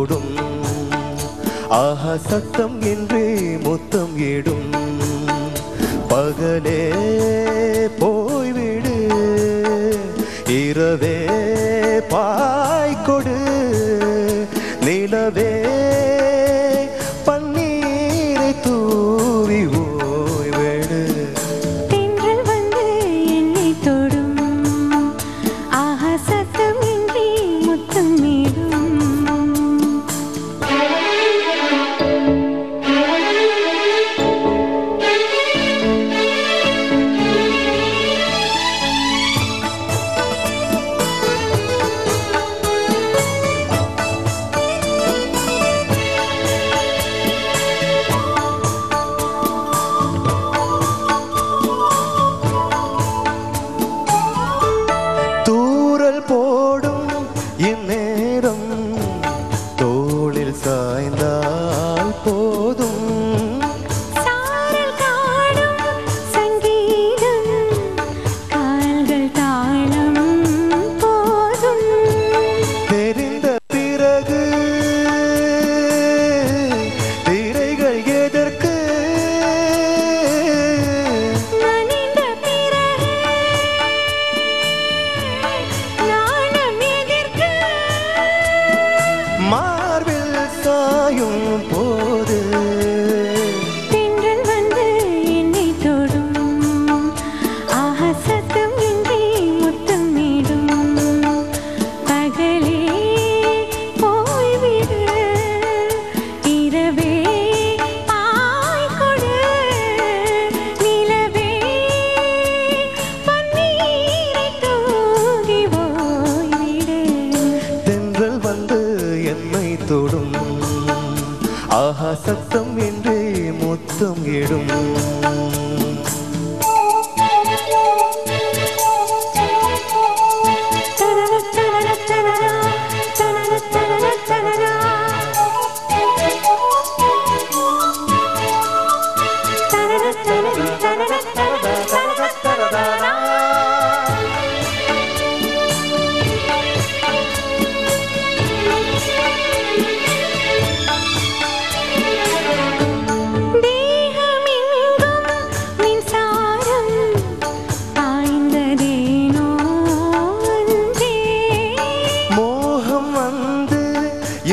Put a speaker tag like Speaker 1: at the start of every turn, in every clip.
Speaker 1: தொடும் ஆஹா சத்தம் என்றே முத்தம் இடும் பகலே போய்விடு இரவே பாய்கொடு நிலவே பன்னீரை தூவி ஓய்விடு
Speaker 2: தென்றல் வந்து என்னை தொடும் ஆஹா சத்தம் இன்றி முத்தம் இடும்
Speaker 1: போடும் இந்நேரம் தோளில் சாய்ந்தால் போதும்
Speaker 2: சாரல் காடும் சங்கீதம் கால்கள் தாளம் போதும்
Speaker 1: தெரிந்த பிறகு திரைகள் எதற்கு
Speaker 2: நனைந்த பிறகு
Speaker 1: மார்பில் சாயும் போது
Speaker 2: தென்றல் வந்து என்னை தொடும் ஆஹா சத்தம் இன்றி முத்தம் இடும் பகலே போய்விடு இரவே பாய்கொடு நிலவே பன்னீரை தூவி ஓய்விடு
Speaker 1: தென்றல் வந்து என்னை தொடும் ஆஹா சத்தம் என்றே முத்தம் இடும்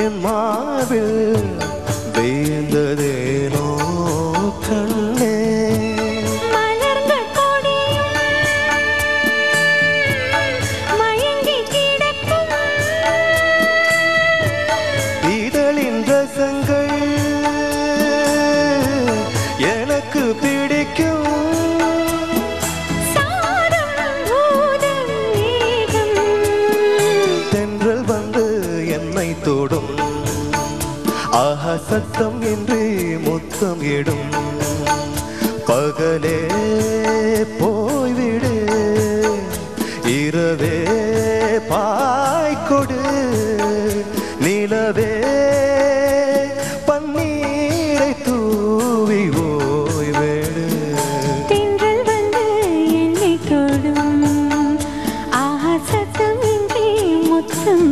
Speaker 1: என் மார்பில் வீழ்ந்ததேனோ கண்ணே
Speaker 2: மலர்ந்த கொடியும் மயங்கி கிடக்கும்
Speaker 1: இதழின் ரசங்கள் எனக்கு பிடிக்கும்
Speaker 2: சாரம் பூதம் மேகம்
Speaker 1: தென்றல் வந்து என்னை தொடும் ஆஹா சத்தம் என்று முத்தம் இடும் பகலே போய்விடு இரவே பாய்கொடு நிலவே பன்னீரை தூவி ஓய்விடு
Speaker 2: தென்றல் வந்து என்னை தொடும் ஆஹா சத்தம் இன்றி முத்தம்